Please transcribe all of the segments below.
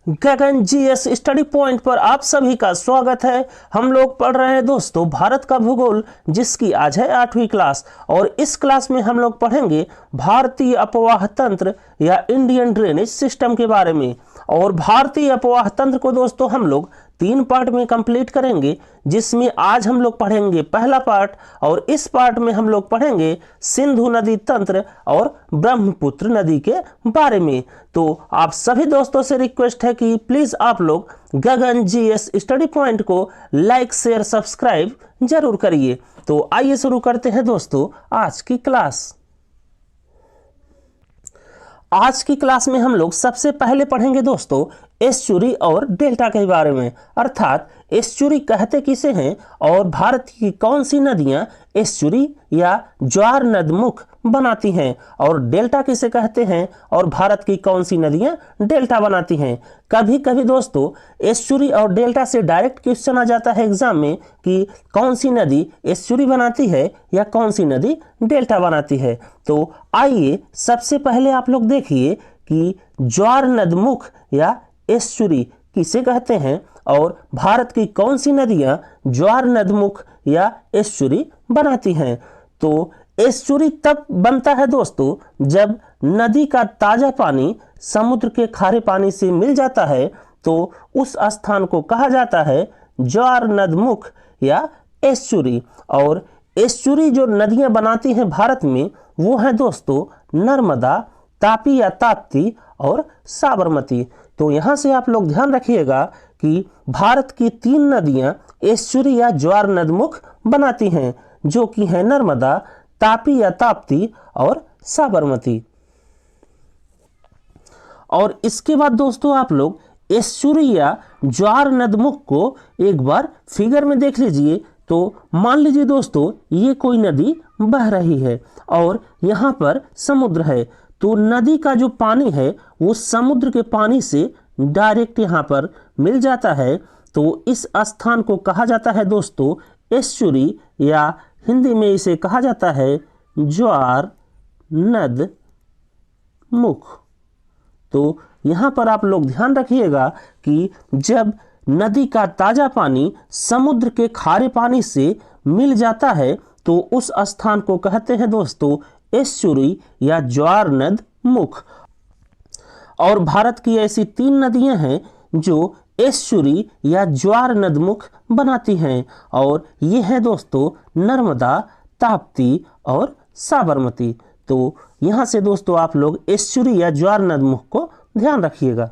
गगन GS study point पर आप सभी का स्वागत है। हम लोग पढ़ रहे हैं दोस्तों भारत का भूगोल, जिसकी आज है 8वीं क्लास। और इस क्लास में हम लोग पढ़ेंगे भारतीय अपवाह तंत्र या इंडियन ड्रेनेज सिस्टम के बारे में। और भारतीय अपवाह तंत्र को दोस्तों हम लोग 3 पार्ट में कंप्लीट करेंगे, जिसमें आज हम लोग पढ़ेंगे पहला पार्ट, और इस पार्ट में हम लोग पढ़ेंगे सिंधु नदी तंत्र और ब्रह्मपुत्र नदी के बारे में। तो आप सभी दोस्तों से रिक्वेस्ट है कि प्लीज आप लोग गगन जीएस स्टडी पॉइंट को लाइक शेयर सब्सक्राइब जरूर करिए। तो आइए शुरू करते हैं दोस्तों आज की क्लास। आज की क्लास में हम लोग सबसे पहले पढ़ेंगे दोस्तों एस्चुरी और डेल्टा के बारे में, अर्थात एस्चुरी कहते किसे हैं और भारत की कौन सी नदियां एस्चुरी या ज्वार नदमुख बनाती हैं, और डेल्टा किसे कहते हैं और भारत की कौन सी नदियां डेल्टा बनाती हैं। कभी कभी दोस्तों एस्चुरी और डेल्टा से डायरेक्ट क्वेश्चन आ जाता है एग्जाम में कि कौन सी नदी एस्चुरी बनाती है या कौन सी नदी डेल्टा बनाती है। तो आइए सबसे पहले आप लोग देखिए कि ज्वार नदमुख या एस्चुरी किसे कहते हैं और भारत की कौन सी नदियां ज्वार नदमुख या एस्चुरी बनाती हैं। तो एस्चुरी तब बनता है दोस्तों जब नदी का ताजा पानी समुद्र के खारे पानी से मिल जाता है, तो उस स्थान को कहा जाता है ज्वार नदमुख या एस्चुरी। और एस्चुरी जो नदियां बनाती हैं भारत में वो है दोस्तों नर्मदा, तापी या ताप्ती और साबरमती। तो यहां से आप लोग ध्यान रखिएगा कि भारत की 3 नदियां एस्चुरी या ज्वार नदमुख बनाती हैं, जो कि है नर्मदा, तापी या ताप्ती और साबरमती। और इसके बाद दोस्तों आप लोग एस्चुरी या ज्वार नदमुख को एक बार फिगर में देख लीजिए। तो मान लीजिए दोस्तों ये कोई नदी बह रही है और यहाँ पर समुद्र है, तो नदी का जो पानी है वो समुद्र के पानी से डायरेक्ट यहाँ पर मिल जाता है। तो इस स्थान को कहा जाता है दोस्तों एस्चुरी, या हिंदी में इसे कहा जाता है ज्वार नद मुख। तो यहाँ पर आप लोग ध्यान रखिएगा कि जब नदी का ताजा पानी समुद्र के खारे पानी से मिल जाता है तो उस स्थान को कहते हैं दोस्तों एस्चुरी या ज्वार नद मुख। और भारत की ऐसी 3 नदियां हैं जो एस्चुरी या ज्वार नदमुख बनाती हैं, और ये है दोस्तों नर्मदा, ताप्ती और साबरमती। तो यहां से दोस्तों आप लोग एस्चुरी या ज्वार नदमुख को ध्यान रखिएगा।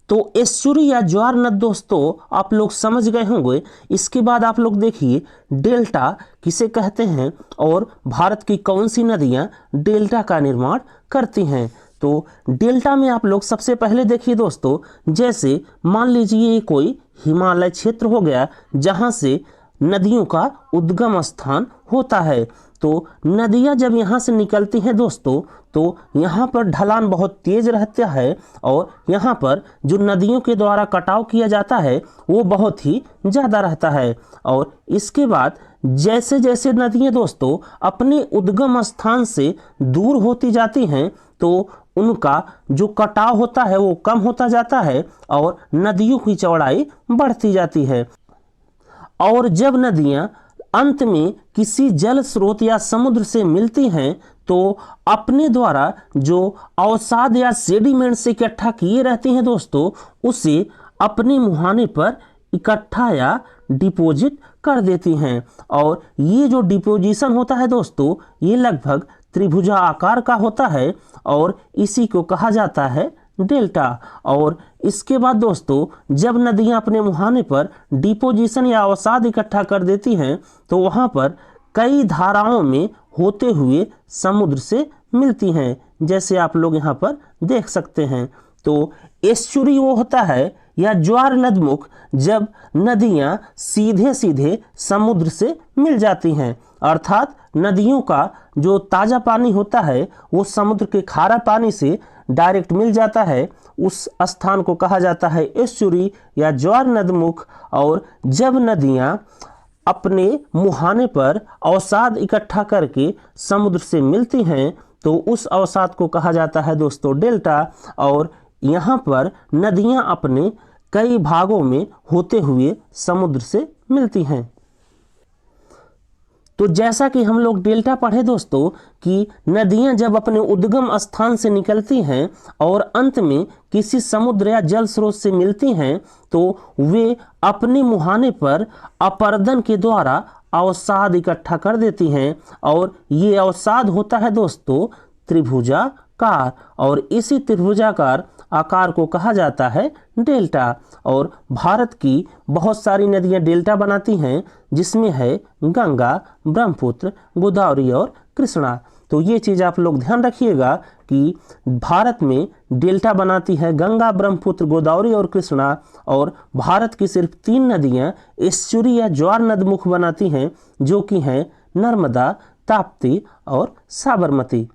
तो एस्चुरी या ज्वार नद दोस्तों आप लोग समझ गए होंगे। इसके बाद आप लोग देखिए डेल्टा किसे कहते हैं और भारत की कौन सी नदियां डेल्टा का निर्माण करती हैं। तो डेल्टा में आप लोग सबसे पहले देखिए दोस्तों, जैसे मान लीजिए ये कोई हिमालय क्षेत्र हो गया जहां से नदियों का उद्गम स्थान होता है। तो नदियां जब यहाँ से निकलती हैं दोस्तों तो यहाँ पर ढलान बहुत तेज रहता है, और यहाँ पर जो नदियों के द्वारा कटाव किया जाता है वो बहुत ही ज़्यादा रहता है। और इसके बाद जैसे जैसे नदियाँ दोस्तों अपने उद्गम स्थान से दूर होती जाती हैं तो उनका जो कटाव होता है वो कम होता जाता है और नदियों की चौड़ाई बढ़ती जाती है। और जब नदियाँ अंत में किसी जल स्रोत या समुद्र से मिलती हैं तो अपने द्वारा जो अवसाद या सेडिमेंट से इकट्ठा किए रहती हैं दोस्तों, उसे अपने मुहाने पर इकट्ठा या डिपॉजिट कर देती हैं। और ये जो डिपोजिशन होता है दोस्तों ये लगभग त्रिभुजा आकार का होता है, और इसी को कहा जाता है डेल्टा। और इसके बाद दोस्तों जब नदियां अपने मुहाने पर डिपोजिशन या अवसाद इकट्ठा कर देती हैं तो वहां पर कई धाराओं में होते हुए समुद्र से मिलती हैं, जैसे आप लोग यहाँ पर देख सकते हैं। तो एस्चुरी वो होता है या ज्वार नदमुख जब नदियां सीधे सीधे समुद्र से मिल जाती हैं, अर्थात नदियों का जो ताज़ा पानी होता है वो समुद्र के खारा पानी से डायरेक्ट मिल जाता है। उस स्थान को कहा जाता है एस्चुरी या ज्वार नदमुख। और जब नदियां अपने मुहाने पर अवसाद इकट्ठा करके समुद्र से मिलती हैं तो उस अवसाद को कहा जाता है दोस्तों डेल्टा। और यहाँ पर नदियाँ अपने कई भागों में होते हुए समुद्र से मिलती हैं। तो जैसा कि हम लोग डेल्टा पढ़े दोस्तों कि नदियां जब अपने उद्गम स्थान से निकलती हैं और अंत में किसी समुद्र या जल स्रोत से मिलती हैं तो वे अपने मुहाने पर अपरदन के द्वारा अवसाद इकट्ठा कर देती हैं और ये अवसाद होता है दोस्तों त्रिभुजाकार, और इसी त्रिभुजाकार आकार को कहा जाता है डेल्टा। और भारत की बहुत सारी नदियां डेल्टा बनाती हैं, जिसमें है गंगा, ब्रह्मपुत्र, गोदावरी और कृष्णा। तो ये चीज़ आप लोग ध्यान रखिएगा कि भारत में डेल्टा बनाती है गंगा, ब्रह्मपुत्र, गोदावरी और कृष्णा, और भारत की सिर्फ 3 नदियां एस्चुरी या ज्वार नदमुख बनाती हैं, जो कि हैं नर्मदा, ताप्ती और साबरमती।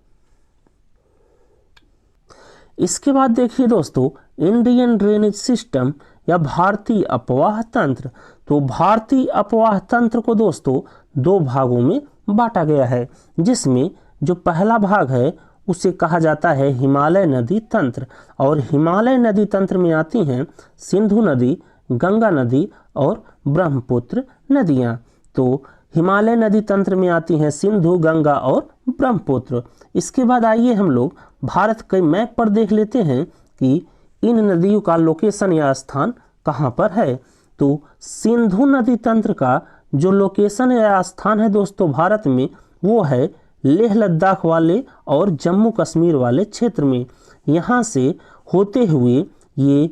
इसके बाद देखिए दोस्तों इंडियन ड्रेनेज सिस्टम या भारतीय अपवाह तंत्र। तो भारतीय अपवाह तंत्र को दोस्तों 2 भागों में बांटा गया है, जिसमें जो पहला भाग है उसे कहा जाता है हिमालय नदी तंत्र, और हिमालय नदी तंत्र में आती हैं सिंधु नदी, गंगा नदी और ब्रह्मपुत्र नदियाँ। तो हिमालय नदी तंत्र में आती हैं सिंधु, गंगा और ब्रह्मपुत्र। इसके बाद आइए हम लोग भारत के मैप पर देख लेते हैं कि इन नदियों का लोकेशन या स्थान कहाँ पर है। तो सिंधु नदी तंत्र का जो लोकेशन या स्थान है दोस्तों भारत में, वो है लेह लद्दाख वाले और जम्मू कश्मीर वाले क्षेत्र में। यहाँ से होते हुए ये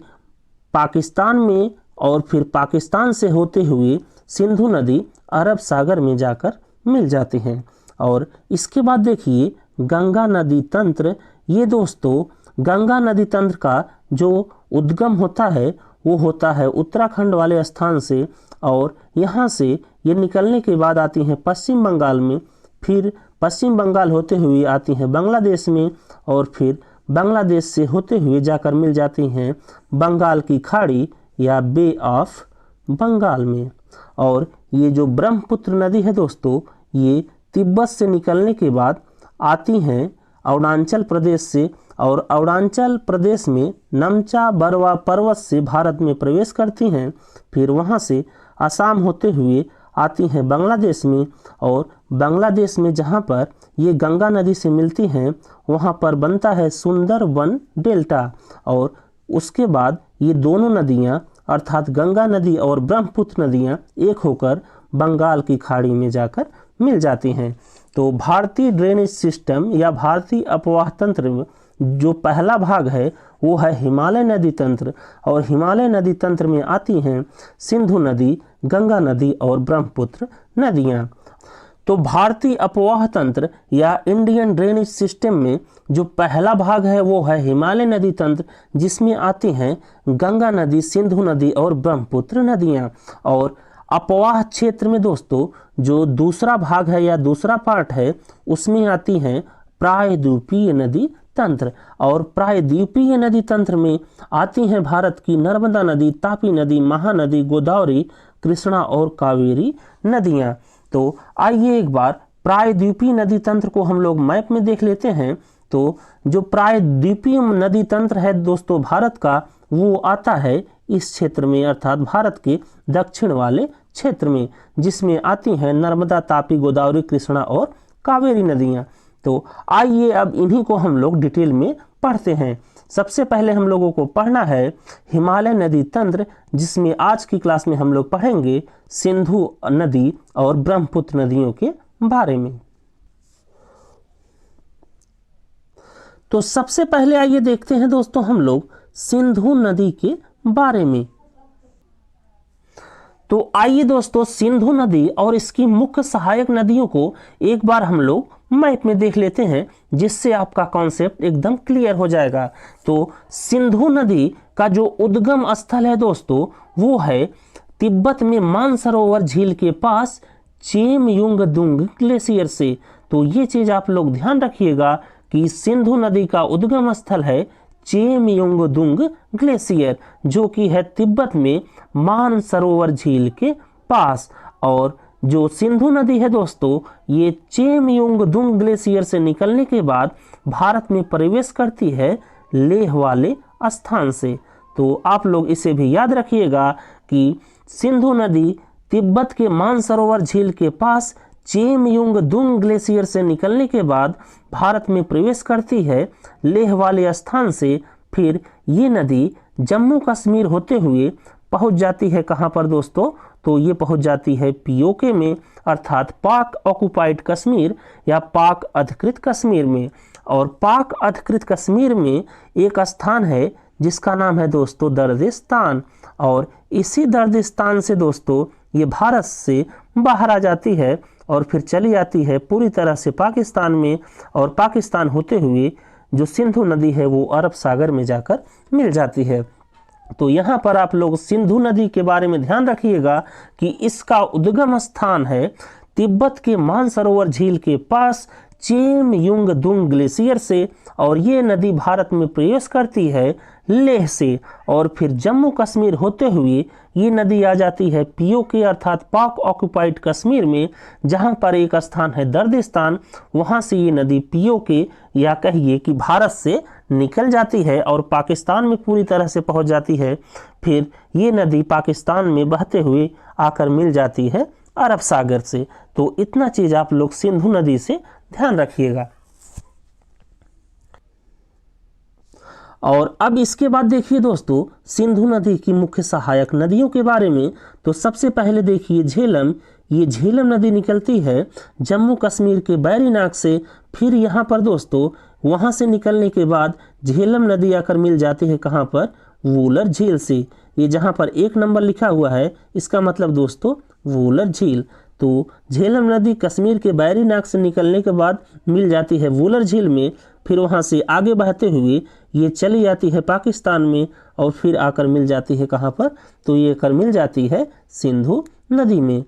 पाकिस्तान में और फिर पाकिस्तान से होते हुए सिंधु नदी अरब सागर में जाकर मिल जाती हैं। और इसके बाद देखिए गंगा नदी तंत्र। ये दोस्तों गंगा नदी तंत्र का जो उद्गम होता है वो होता है उत्तराखंड वाले स्थान से, और यहाँ से ये निकलने के बाद आती हैं पश्चिम बंगाल में, फिर पश्चिम बंगाल होते हुए आती हैं बांग्लादेश में, और फिर बांग्लादेश से होते हुए जाकर मिल जाती हैं बंगाल की खाड़ी या बे ऑफ बंगाल में। और ये जो ब्रह्मपुत्र नदी है दोस्तों, ये तिब्बत से निकलने के बाद आती हैं अरुणाचल प्रदेश से, और अरुणाचल प्रदेश में नमचा बरवा पर्वत से भारत में प्रवेश करती हैं, फिर वहाँ से असम होते हुए आती हैं बांग्लादेश में, और बांग्लादेश में जहाँ पर ये गंगा नदी से मिलती हैं वहाँ पर बनता है सुंदरबन डेल्टा। और उसके बाद ये दोनों नदियाँ अर्थात गंगा नदी और ब्रह्मपुत्र नदियाँ एक होकर बंगाल की खाड़ी में जाकर मिल जाती हैं। तो भारतीय ड्रेनेज सिस्टम या भारतीय अपवाह तंत्र में जो पहला भाग है वो है हिमालय नदी तंत्र, और हिमालय नदी तंत्र में आती हैं सिंधु नदी, गंगा नदी और ब्रह्मपुत्र नदियाँ। तो भारतीय अपवाह तंत्र या इंडियन ड्रेनेज सिस्टम में जो पहला भाग है वो है हिमालय नदी तंत्र, जिसमें आती हैं गंगा नदी, सिंधु नदी और ब्रह्मपुत्र नदियाँ। और अपवाह क्षेत्र में दोस्तों जो दूसरा भाग है या दूसरा पार्ट है उसमें आती हैं प्रायद्वीपीय नदी तंत्र, और प्रायद्वीपीय नदी तंत्र में आती हैं भारत की नर्मदा नदी, तापी नदी, महानदी, गोदावरी, कृष्णा और कावेरी नदियाँ। तो आइए एक बार प्रायद्वीपीय नदी तंत्र को हम लोग मैप में देख लेते हैं। तो जो प्रायद्वीपीय नदी तंत्र है दोस्तों भारत का, वो आता है इस क्षेत्र में अर्थात भारत के दक्षिण वाले क्षेत्र में, जिसमें आती हैं नर्मदा, तापी, गोदावरी, कृष्णा और कावेरी नदियाँ। तो आइए अब इन्हीं को हम लोग डिटेल में पढ़ते हैं। सबसे पहले हम लोगों को पढ़ना है हिमालय नदी तंत्र, जिसमें आज की क्लास में हम लोग पढ़ेंगे सिंधु नदी और ब्रह्मपुत्र नदियों के बारे में। तो सबसे पहले आइए देखते हैं दोस्तों हम लोग सिंधु नदी के बारे में। तो आइए दोस्तों सिंधु नदी और इसकी मुख्य सहायक नदियों को एक बार हम लोग मैप में देख लेते हैं, जिससे आपका कॉन्सेप्ट एकदम क्लियर हो जाएगा। तो सिंधु नदी का जो उद्गम स्थल है दोस्तों वो है तिब्बत में मानसरोवर झील के पास चेमयुंगदुंग ग्लेशियर से। तो ये चीज आप लोग ध्यान रखिएगा कि सिंधु नदी का उद्गम स्थल है चेमयुंगदुंग ग्लेशियर, जो कि है तिब्बत में मानसरोवर झील के पास। और जो सिंधु नदी है दोस्तों ये चेमयुंगदुंग ग्लेशियर से निकलने के बाद भारत में प्रवेश करती है लेह वाले स्थान से। तो आप लोग इसे भी याद रखिएगा कि सिंधु नदी तिब्बत के मानसरोवर झील के पास चेमयुंगदुंग ग्लेशियर से निकलने के बाद भारत में प्रवेश करती है लेह वाले स्थान से। फिर ये नदी जम्मू कश्मीर होते हुए पहुंच जाती है कहाँ पर दोस्तों? तो ये पहुंच जाती है पीओके में, अर्थात पाक ऑक्युपाइड कश्मीर या पाक अधिकृत कश्मीर में। और पाक अधिकृत कश्मीर में एक स्थान है जिसका नाम है दोस्तों दर्दिस्तान, और इसी दर्दिस्तान से दोस्तों ये भारत से बाहर आ जाती है और फिर चली जाती है पूरी तरह से पाकिस्तान में, और पाकिस्तान होते हुए जो सिंधु नदी है वो अरब सागर में जाकर मिल जाती है। तो यहाँ पर आप लोग सिंधु नदी के बारे में ध्यान रखिएगा कि इसका उद्गम स्थान है तिब्बत के मानसरोवर झील के पास चेमयुंगदुंग ग्लेशियर से, और ये नदी भारत में प्रवेश करती है लेह से, और फिर जम्मू कश्मीर होते हुए ये नदी आ जाती है पीओके अर्थात पाक ऑक्युपाइड कश्मीर में, जहाँ पर एक स्थान है दर्दिस्तान। वहाँ से ये नदी पीओके या कहिए कि भारत से निकल जाती है और पाकिस्तान में पूरी तरह से पहुँच जाती है। फिर ये नदी पाकिस्तान में बहते हुए आकर मिल जाती है अरब सागर से। तो इतना चीज़ आप लोग सिंधु नदी से ध्यान रखिएगा। और अब इसके बाद देखिए दोस्तों सिंधु नदी की मुख्य सहायक नदियों के बारे में। तो सबसे पहले देखिए झेलम। ये झेलम नदी निकलती है जम्मू कश्मीर के बैरीनाग से। फिर यहाँ पर दोस्तों वहाँ से निकलने के बाद झेलम नदी आकर मिल जाती है कहाँ पर? वूलर झील से। ये जहाँ पर 1 नंबर लिखा हुआ है इसका मतलब दोस्तों वूलर झील। तो झेलम नदी कश्मीर के बैरीनाग से निकलने के बाद मिल जाती है वूलर झील में। फिर वहाँ से आगे बहते हुए ये चली जाती है पाकिस्तान में, और फिर आकर मिल जाती है कहाँ पर? तो ये आकर मिल जाती है सिंधु नदी में।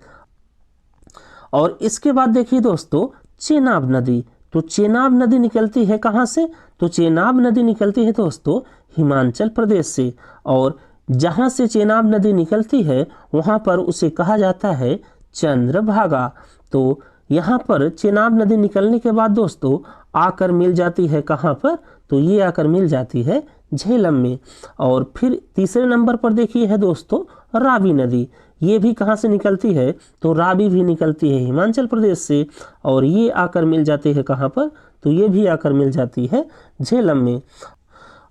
और इसके बाद देखिए दोस्तों चेनाब नदी। तो चेनाब नदी निकलती है कहाँ से? तो चेनाब नदी निकलती है दोस्तों हिमाचल प्रदेश से, और जहाँ से चेनाब नदी निकलती है वहाँ पर उसे कहा जाता है चंद्रभागा। तो यहाँ पर चेनाब नदी निकलने के बाद दोस्तों आकर मिल जाती है कहाँ पर? तो ये आकर मिल जाती है झेलम में। और फिर तीसरे नंबर पर देखिए है दोस्तों रावी नदी। ये भी कहाँ से निकलती है? तो रावी भी निकलती है हिमाचल प्रदेश से, और ये आकर मिल जाती है कहाँ पर? तो ये भी आकर मिल जाती है झेलम में।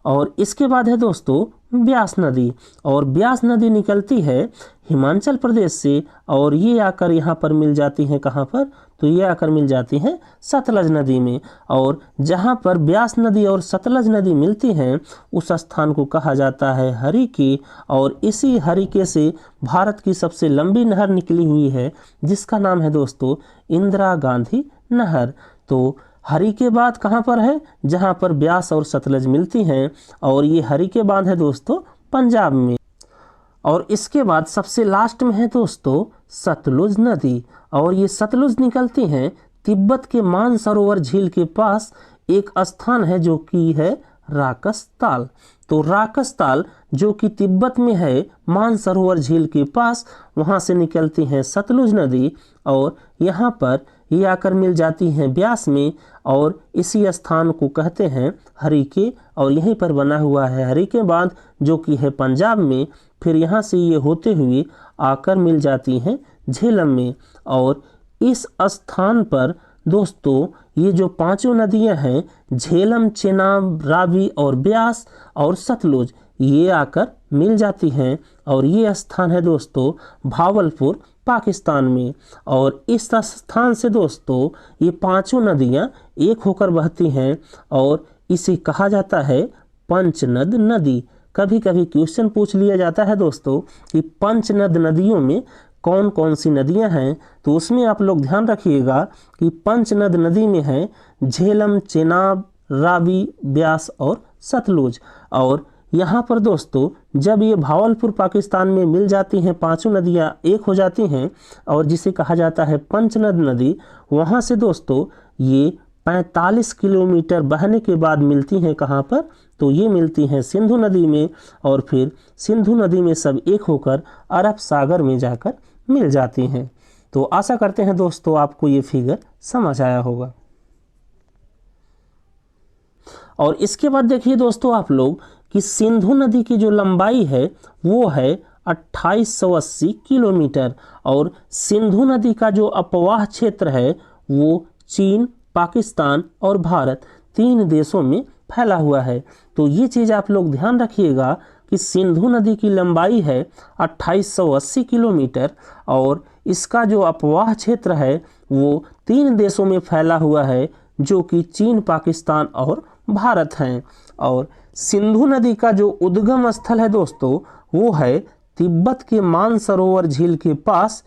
और इसके बाद है दोस्तों ब्यास नदी। और ब्यास नदी निकलती है हिमाचल प्रदेश से, और ये आकर यहाँ पर मिल जाती है कहाँ पर? तो ये आकर मिल जाती हैं सतलज नदी में। और जहाँ पर ब्यास नदी और सतलज नदी मिलती हैं उस स्थान को कहा जाता है हरिके, और इसी हरिके से भारत की सबसे लंबी नहर निकली हुई है जिसका नाम है दोस्तों इंदिरा गांधी नहर। तो हरिके बांध कहाँ पर है? जहाँ पर ब्यास और सतलज मिलती हैं, और ये हरिके बांध है दोस्तों पंजाब में। और इसके बाद सबसे लास्ट में है दोस्तों सतलुज नदी, और ये सतलुज निकलती हैं तिब्बत के मानसरोवर झील के पास। एक स्थान है जो कि है राकसताल। तो राकसताल जो कि तिब्बत में है मानसरोवर झील के पास, वहाँ से निकलती हैं सतलुज नदी, और यहाँ पर ये आकर मिल जाती हैं ब्यास में, और इसी स्थान को कहते हैं हरिके, और यहीं पर बना हुआ है हरिके बांध जो कि है पंजाब में। फिर यहाँ से ये होते हुए आकर मिल जाती हैं झेलम में। और इस स्थान पर दोस्तों ये जो 5 नदियाँ हैं झेलम, चेनाब, रावी और ब्यास और सतलुज, ये आकर मिल जाती हैं, और ये स्थान है दोस्तों भावलपुर पाकिस्तान में। और इस स्थान से दोस्तों ये 5 नदियाँ एक होकर बहती हैं, और इसे कहा जाता है पंचनद नदी। कभी कभी क्वेश्चन पूछ लिया जाता है दोस्तों कि पंचनद नदियों में कौन कौन सी नदियां हैं, तो उसमें आप लोग ध्यान रखिएगा कि पंचनद नदी में है झेलम, चेनाब, रावी, ब्यास और सतलुज। और यहाँ पर दोस्तों जब ये भावलपुर पाकिस्तान में मिल जाती हैं 5 नदियाँ एक हो जाती हैं, और जिसे कहा जाता है पंचनद नदी, वहाँ से दोस्तों ये 45 किलोमीटर बहने के बाद मिलती हैं कहाँ पर? तो ये मिलती हैं सिंधु नदी में, और फिर सिंधु नदी में सब एक होकर अरब सागर में जाकर मिल जाती हैं। तो आशा करते हैं दोस्तों आपको ये फिगर समझ आया होगा। और इसके बाद देखिए दोस्तों आप लोग कि सिंधु नदी की जो लंबाई है वो है 2880 किलोमीटर और सिंधु नदी का जो अपवाह क्षेत्र है वो चीन, पाकिस्तान और भारत 3 देशों में फैला हुआ है। तो ये चीज़ आप लोग ध्यान रखिएगा कि सिंधु नदी की लंबाई है 2880 किलोमीटर और इसका जो अपवाह क्षेत्र है वो 3 देशों में फैला हुआ है जो कि चीन, पाकिस्तान और भारत हैं। और सिंधु नदी का जो उद्गम स्थल है दोस्तों वो है तिब्बत के मानसरोवर झील के पास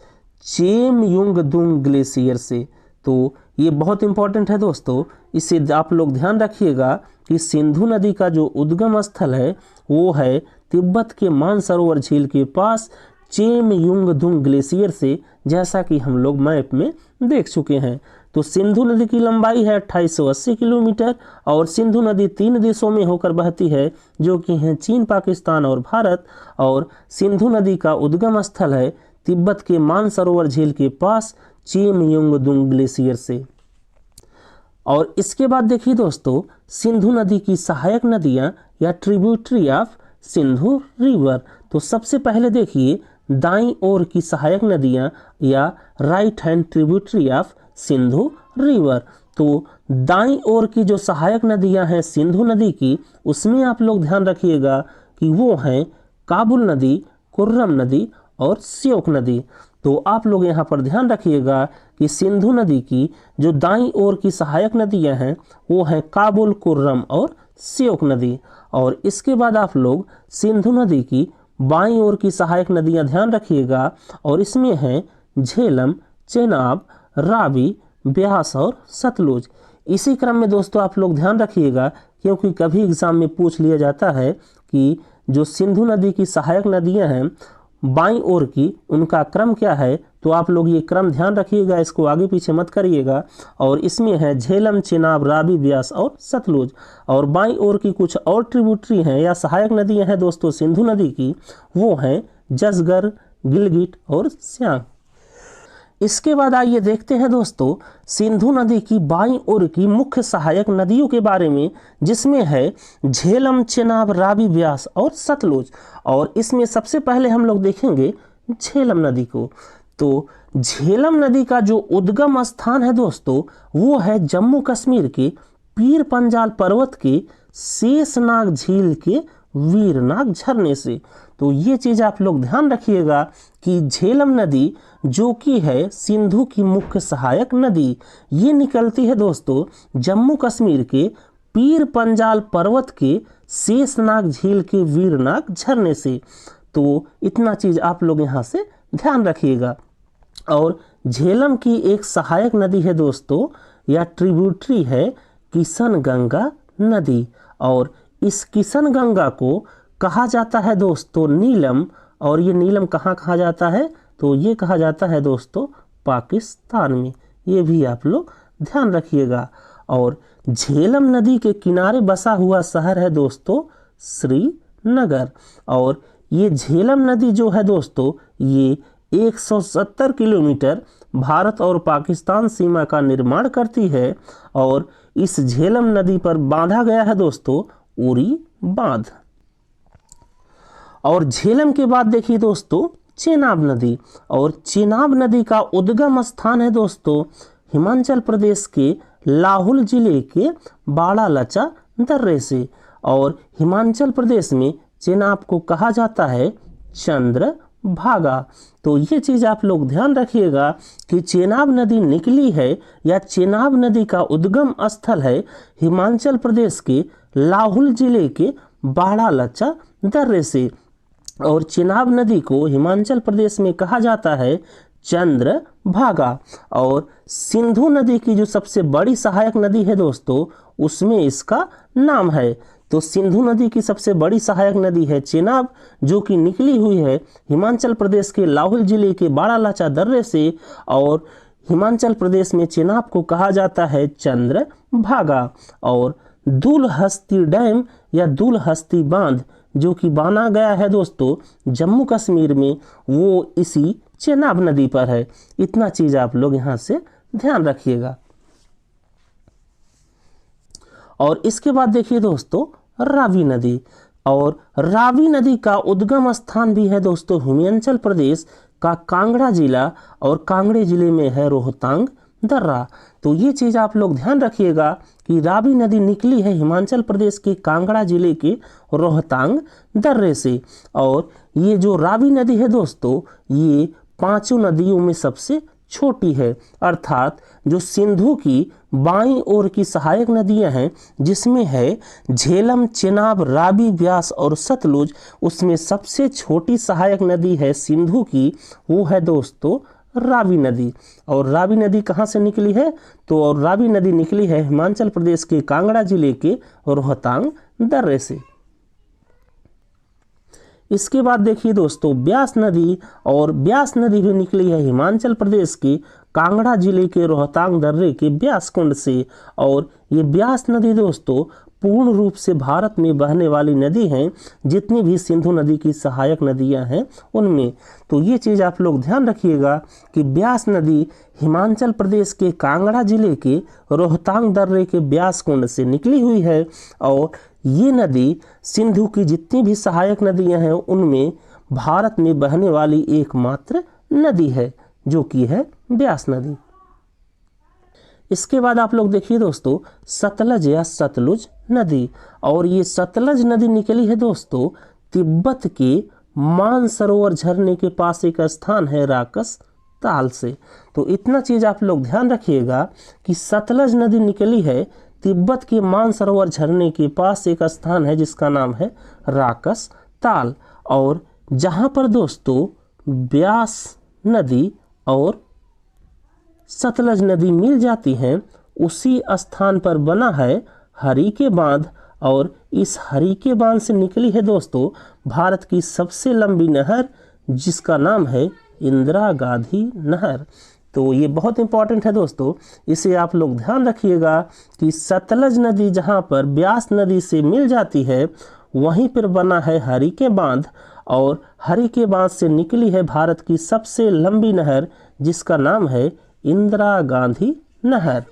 चेमयुंगदुंग ग्लेशियर से। तो ये बहुत इंपॉर्टेंट है दोस्तों, इसे आप लोग ध्यान रखिएगा कि सिंधु नदी का जो उद्गम स्थल है वो है तिब्बत के मानसरोवर झील के पास चेमयुंगदुंग ग्लेशियर से, जैसा कि हम लोग मैप में देख चुके हैं। तो सिंधु नदी की लंबाई है 2880 किलोमीटर और सिंधु नदी 3 देशों में होकर बहती है जो कि हैं चीन, पाकिस्तान और भारत। और सिंधु नदी का उद्गम स्थल है तिब्बत के मानसरोवर झील के पास चेमयुंगदुंग ग्लेशियर से। और इसके बाद देखिए दोस्तों, सिंधु नदी की सहायक नदियां या ट्रिब्यूटरी ऑफ सिंधु रिवर। तो सबसे पहले देखिए दाईं ओर की सहायक नदियां या right hand tributary of Sindhu river. तो दाईं ओर की जो सहायक नदियां हैं सिंधु नदी की, उसमें आप लोग ध्यान रखिएगा कि वो हैं काबुल नदी, कुर्रम नदी और श्योक नदी। तो आप लोग यहाँ पर ध्यान रखिएगा कि सिंधु नदी की जो दाईं ओर की सहायक नदियां हैं वो हैं काबुल, कुर्रम और श्योक नदी। और इसके बाद आप लोग सिंधु नदी की बाईं ओर की सहायक नदियां ध्यान रखिएगा और इसमें हैं झेलम, चेनाब, रावी, ब्यास और सतलुज। इसी क्रम में दोस्तों आप लोग ध्यान रखिएगा क्योंकि कभी एग्जाम में पूछ लिया जाता है कि जो सिंधु नदी की सहायक नदियां हैं बाईं ओर की उनका क्रम क्या है। तो आप लोग ये क्रम ध्यान रखिएगा, इसको आगे पीछे मत करिएगा। और इसमें है झेलम, चेनाब, रावी, ब्यास और सतलुज। और बाईं ओर की कुछ और ट्रिब्यूटरी हैं या सहायक नदियां हैं दोस्तों सिंधु नदी की, वो हैं जसगर, गिलगिट और स्यांग। इसके बाद आइए देखते हैं दोस्तों सिंधु नदी की बाईं ओर की मुख्य सहायक नदियों के बारे में, जिसमें है झेलम, चेनाब, रावी, ब्यास और सतलुज। और इसमें सबसे पहले हम लोग देखेंगे झेलम नदी को। तो झेलम नदी का जो उद्गम स्थान है दोस्तों वो है जम्मू कश्मीर के पीर पंजाल पर्वत के शेषनाग झील के वीरनाग झरने से। तो ये चीज़ आप लोग ध्यान रखिएगा कि झेलम नदी जो कि है सिंधु की मुख्य सहायक नदी, ये निकलती है दोस्तों जम्मू कश्मीर के पीर पंजाल पर्वत के शेषनाग झील के वीरनाग झरने से। तो इतना चीज़ आप लोग यहाँ से ध्यान रखिएगा। और झेलम की एक सहायक नदी है दोस्तों या ट्रिब्यूटरी है किशन गंगा नदी। और इस किशन गंगा को कहा जाता है दोस्तों नीलम। और ये नीलम कहाँ कहा जाता है, तो ये कहा जाता है दोस्तों पाकिस्तान में। ये भी आप लोग ध्यान रखिएगा। और झेलम नदी के किनारे बसा हुआ शहर है दोस्तों श्रीनगर। और ये झेलम नदी जो है दोस्तों ये 170 किलोमीटर भारत और पाकिस्तान सीमा का निर्माण करती है। और इस झेलम नदी पर बांधा गया है दोस्तों उरी बांध। और झेलम के बाद देखिए दोस्तों चेनाब नदी। और चेनाब नदी का उद्गम स्थान है दोस्तों हिमाचल प्रदेश के लाहौल जिले के बाड़ा लचा दर्रे से। और हिमाचल प्रदेश में चेनाब को कहा जाता है चंद्र भागा। तो ये चीज़ आप लोग ध्यान रखिएगा कि चेनाब नदी निकली है या चेनाब नदी का उद्गम स्थल है हिमाचल प्रदेश के लाहौल जिले के बाड़ा लचा दर्रे से। और चेनाब नदी को हिमाचल प्रदेश में कहा जाता है चंद्र भागा। और सिंधु नदी की जो सबसे बड़ी सहायक नदी है दोस्तों उसमें इसका नाम है। तो सिंधु नदी की सबसे बड़ी सहायक नदी है चेनाब जो कि निकली हुई है हिमाचल प्रदेश के लाहौल जिले के बाड़ा लाचा दर्रे से। और हिमाचल प्रदेश में चेनाब को कहा जाता है चंद्र भागा। और दुलहस्ती डैम या दुलहस्ती बांध जो कि बना गया है दोस्तों जम्मू कश्मीर में, वो इसी चेनाब नदी पर है। इतना चीज़ आप लोग यहाँ से ध्यान रखिएगा। और इसके बाद देखिए दोस्तों रावी नदी। और रावी नदी का उद्गम स्थान भी है दोस्तों हिमाचल प्रदेश का कांगड़ा जिला, और कांगड़े जिले में है रोहतांग दर्रा। तो ये चीज़ आप लोग ध्यान रखिएगा कि रावी नदी निकली है हिमाचल प्रदेश के कांगड़ा जिले के रोहतांग दर्रे से। और ये जो रावी नदी है दोस्तों, ये पांचों नदियों में सबसे छोटी है, अर्थात जो सिंधु की बाईं ओर की सहायक नदियां हैं जिसमें है झेलम, चेनाब, रावी, ब्यास और सतलुज, उसमें सबसे छोटी सहायक नदी है सिंधु की, वो है दोस्तों रावी नदी। और रावी नदी कहाँ से निकली है? तो और रावी नदी निकली है हिमाचल प्रदेश के कांगड़ा जिले के रोहतांग दर्रे से। इसके बाद देखिए दोस्तों ब्यास नदी, और ब्यास नदी भी निकली है हिमाचल प्रदेश के कांगड़ा जिले के रोहतांग दर्रे के ब्यास कुंड से। और ये ब्यास नदी दोस्तों पूर्ण रूप से भारत में बहने वाली नदी हैं, जितनी भी सिंधु नदी की सहायक नदियां हैं उनमें। तो ये चीज़ आप लोग ध्यान रखिएगा कि ब्यास नदी हिमाचल प्रदेश के कांगड़ा जिले के रोहतांग दर्रे के ब्यास कुंड से निकली हुई है। और ये नदी सिंधु की जितनी भी सहायक नदियां हैं उनमें भारत में बहने वाली एकमात्र नदी है, जो कि है ब्यास नदी। इसके बाद आप लोग देखिए दोस्तों सतलज या सतलुज नदी, और ये सतलज नदी निकली है दोस्तों तिब्बत के मानसरोवर झरने के पास एक स्थान है राकस ताल से। तो इतना चीज़ आप लोग ध्यान रखिएगा कि सतलज नदी निकली है तिब्बत के मानसरोवर झरने के पास एक स्थान है जिसका नाम है राकस ताल, और जहाँ पर दोस्तों ब्यास नदी और सतलज नदी मिल जाती हैं, उसी स्थान पर बना है हरिके बांध। और इस हरिके बांध से निकली है दोस्तों भारत की सबसे लंबी नहर, जिसका नाम है इंदिरा गांधी नहर। तो ये बहुत इंपॉर्टेंट है दोस्तों, इसे आप लोग ध्यान रखिएगा कि सतलज नदी जहाँ पर ब्यास नदी से मिल जाती है वहीं पर बना है हरिके बांध, और हरिके बांध से निकली है भारत की सबसे लंबी नहर, जिसका नाम है इंदिरा गांधी नहर।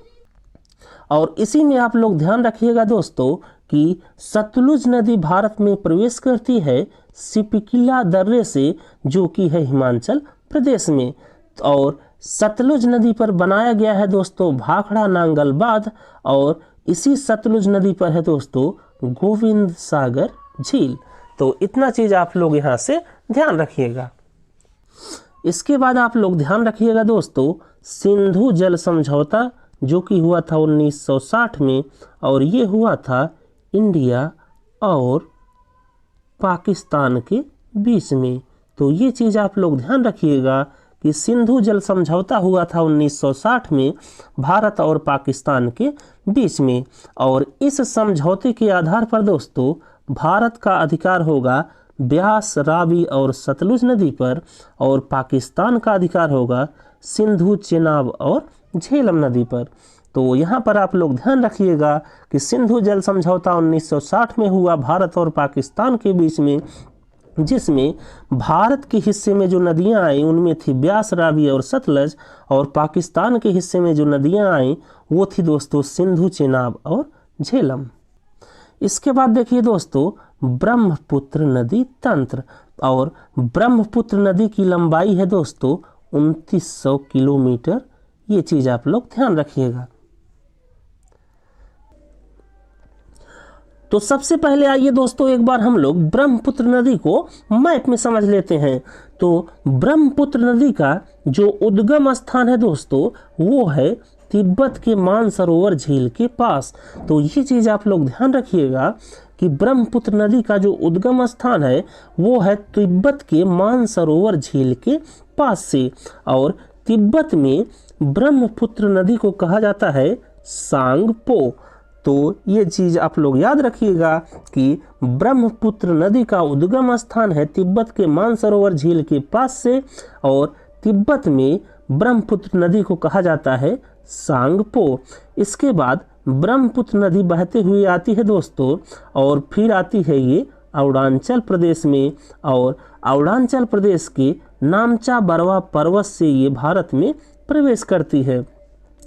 और इसी में आप लोग ध्यान रखिएगा दोस्तों कि सतलुज नदी भारत में प्रवेश करती है सिपकिला दर्रे से, जो कि है हिमाचल प्रदेश में। और सतलुज नदी पर बनाया गया है दोस्तों भाखड़ा नांगल बांध, और इसी सतलुज नदी पर है दोस्तों गोविंद सागर झील। तो इतना चीज़ आप लोग यहाँ से ध्यान रखिएगा। इसके बाद आप लोग ध्यान रखिएगा दोस्तों सिंधु जल समझौता, जो कि हुआ था 1960 में, और ये हुआ था इंडिया और पाकिस्तान के बीच में। तो ये चीज़ आप लोग ध्यान रखिएगा कि सिंधु जल समझौता हुआ था 1960 में भारत और पाकिस्तान के बीच में, और इस समझौते के आधार पर दोस्तों भारत का अधिकार होगा ब्यास, रावी और सतलुज नदी पर, और पाकिस्तान का अधिकार होगा सिंधु, चेनाब और झेलम नदी पर। तो यहाँ पर आप लोग ध्यान रखिएगा कि सिंधु जल समझौता 1960 में हुआ भारत और पाकिस्तान के बीच में, जिसमें भारत के हिस्से में जो नदियाँ आई उनमें थी ब्यास, रावी और सतलज, और पाकिस्तान के हिस्से में जो नदियाँ आई वो थी दोस्तों सिंधु, चेनाब और झेलम। इसके बाद देखिए दोस्तों ब्रह्मपुत्र नदी तंत्र, और ब्रह्मपुत्र नदी की लंबाई है दोस्तों 2900 किलोमीटर। ये चीज़ आप लोग ध्यान रखिएगा। तो सबसे पहले आइए दोस्तों एक बार हम लोग ब्रह्मपुत्र नदी को मैप में समझ लेते हैं। तो ब्रह्मपुत्र नदी का जो उद्गम स्थान है दोस्तों वो है तिब्बत के मानसरोवर झील के पास। तो ये चीज़ आप लोग ध्यान रखिएगा कि ब्रह्मपुत्र नदी का जो उद्गम स्थान है वो है तिब्बत के मानसरोवर झील के पास से, और तिब्बत में ब्रह्मपुत्र नदी को कहा जाता है सांगपो। तो ये चीज़ आप लोग याद रखिएगा कि ब्रह्मपुत्र नदी का उद्गम स्थान है तिब्बत के मानसरोवर झील के पास से, और तिब्बत में ब्रह्मपुत्र नदी को कहा जाता है सांगपो। इसके बाद ब्रह्मपुत्र नदी बहते हुए आती है दोस्तों, और फिर आती है ये अरुणाचल प्रदेश में, और अरुणाचल प्रदेश के नामचा बरवा पर्वत से ये भारत में प्रवेश करती है।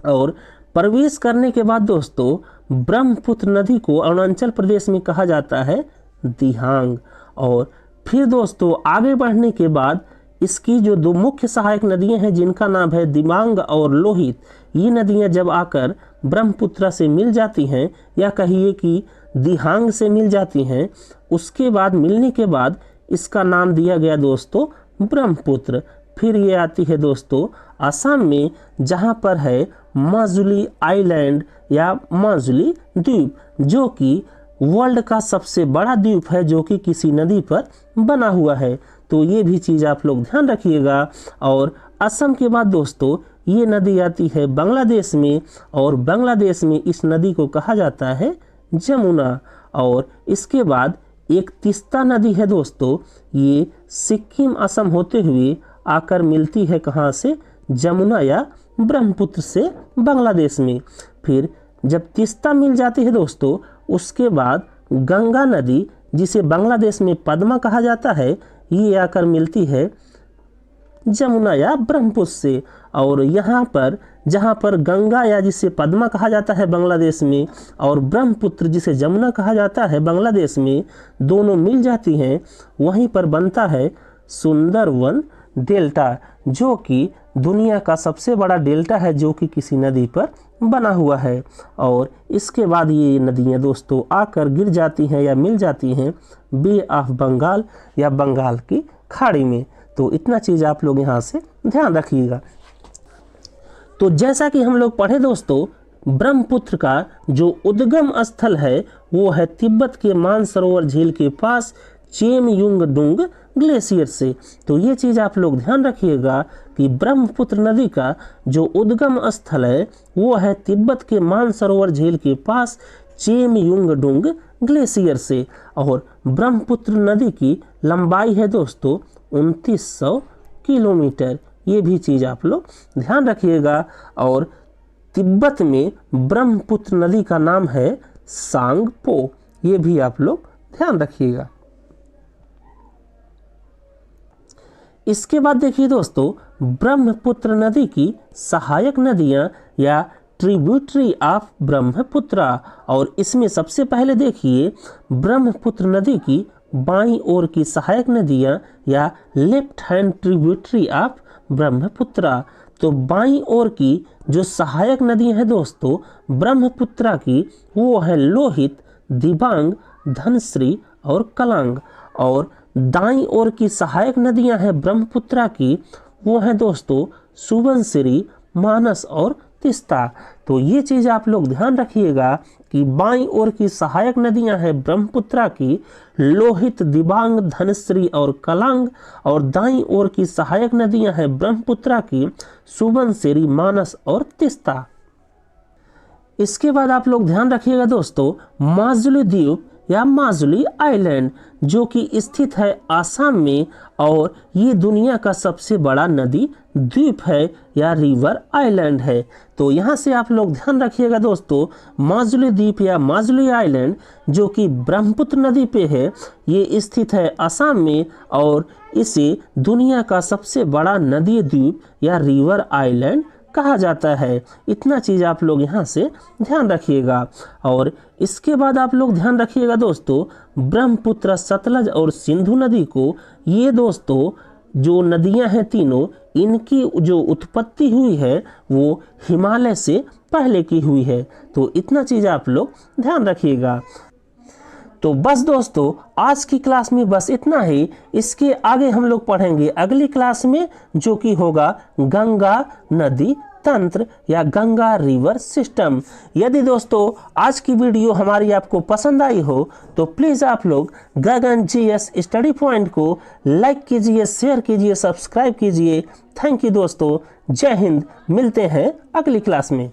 और प्रवेश करने के बाद दोस्तों ब्रह्मपुत्र नदी को अरुणाचल प्रदेश में कहा जाता है दिहांग। और फिर दोस्तों आगे बढ़ने के बाद इसकी जो दो मुख्य सहायक नदियां हैं जिनका नाम है दिबांग और लोहित, ये नदियां जब आकर ब्रह्मपुत्र से मिल जाती हैं या कहिए कि दिहांग से मिल जाती हैं, उसके बाद मिलने के बाद इसका नाम दिया गया दोस्तों ब्रह्मपुत्र। फिर ये आती है दोस्तों असम में, जहाँ पर है माजुली आइलैंड या माजुली द्वीप, जो कि वर्ल्ड का सबसे बड़ा द्वीप है जो कि किसी नदी पर बना हुआ है। तो ये भी चीज़ आप लोग ध्यान रखिएगा। और असम के बाद दोस्तों ये नदी आती है बांग्लादेश में, और बांग्लादेश में इस नदी को कहा जाता है जमुना। और इसके बाद एक तीस्ता नदी है दोस्तों, ये सिक्किम असम होते हुए आकर मिलती है कहाँ से, जमुना या ब्रह्मपुत्र से बांग्लादेश में। फिर जब तीस्ता मिल जाती है दोस्तों, उसके बाद गंगा नदी जिसे बांग्लादेश में पद्मा कहा जाता है, ये आकर मिलती है जमुना या ब्रह्मपुत्र से। और यहाँ पर जहाँ पर गंगा या जिसे पद्मा कहा जाता है बांग्लादेश में, और ब्रह्मपुत्र जिसे जमुना कहा जाता है बांग्लादेश में, दोनों मिल जाती हैं, वहीं पर बनता है सुंदरवन डेल्टा, जो कि दुनिया का सबसे बड़ा डेल्टा है जो कि किसी नदी पर बना हुआ है। और इसके बाद ये नदियाँ दोस्तों आकर गिर जाती हैं या मिल जाती हैं बे ऑफ बंगाल या बंगाल की खाड़ी में। तो इतना चीज़ आप लोग यहाँ से ध्यान रखिएगा। तो जैसा कि हम लोग पढ़े दोस्तों, ब्रह्मपुत्र का जो उद्गम स्थल है वो है तिब्बत के मानसरोवर झील के पास चेमयुंगडुंग ग्लेशियर से। तो ये चीज़ आप लोग ध्यान रखिएगा कि ब्रह्मपुत्र नदी का जो उद्गम स्थल है वो है तिब्बत के मानसरोवर झील के पास चेमयुंगडुंग ग्लेशियर से। और ब्रह्मपुत्र नदी की लंबाई है दोस्तों 2900 किलोमीटर। ये भी चीज़ आप लोग ध्यान रखिएगा। और तिब्बत में ब्रह्मपुत्र नदी का नाम है सांगपो, ये भी आप लोग ध्यान रखिएगा। इसके बाद देखिए दोस्तों, ब्रह्मपुत्र नदी की सहायक नदियां या ट्रिब्यूटरी ऑफ ब्रह्मपुत्र। और इसमें सबसे पहले देखिए ब्रह्मपुत्र नदी की बाईं ओर की सहायक नदियां या left hand tributary of Brahmaputra. तो बाईं ओर की जो सहायक नदियां हैं दोस्तों ब्रह्मपुत्र की, वो है लोहित, दिबांग, धनश्री और कलांग। और दाईं ओर की सहायक नदियां हैं ब्रह्मपुत्र की, वो हैं दोस्तों सुबनसिरी, मानस और तीस्ता। तो ये चीज़ आप लोग ध्यान रखिएगा कि बाईं ओर की सहायक नदियां हैं ब्रह्मपुत्र की लोहित, दिबांग, धनश्री और कलांग। और दाईं ओर की सहायक नदियां हैं ब्रह्मपुत्र की सुबनसिरी, मानस और तीस्ता। इसके बाद आप लोग ध्यान रखिएगा दोस्तों माजुली द्वीप या माजुली आइलैंड, जो कि स्थित है आसाम में, और ये दुनिया का सबसे बड़ा नदी द्वीप है या रिवर आइलैंड है। तो यहाँ से आप लोग ध्यान रखिएगा दोस्तों, माजुली द्वीप या माजुली आइलैंड जो कि ब्रह्मपुत्र नदी पे है, ये स्थित है आसाम में, और इसे दुनिया का सबसे बड़ा नदी द्वीप या रिवर आइलैंड कहा जाता है। इतना चीज़ आप लोग यहाँ से ध्यान रखिएगा। और इसके बाद आप लोग ध्यान रखिएगा दोस्तों ब्रह्मपुत्र, सतलज और सिंधु नदी को, ये दोस्तों जो नदियाँ हैं तीनों, इनकी जो उत्पत्ति हुई है वो हिमालय से पहले की हुई है। तो इतना चीज़ आप लोग ध्यान रखिएगा। तो बस दोस्तों आज की क्लास में बस इतना ही। इसके आगे हम लोग पढ़ेंगे अगली क्लास में, जो कि होगा गंगा नदी तंत्र या गंगा रिवर सिस्टम। यदि दोस्तों आज की वीडियो हमारी आपको पसंद आई हो तो प्लीज़ आप लोग गगन GS स्टडी पॉइंट को लाइक कीजिए, शेयर कीजिए, सब्सक्राइब कीजिए। थैंक यू दोस्तों, जय हिंद। मिलते हैं अगली क्लास में।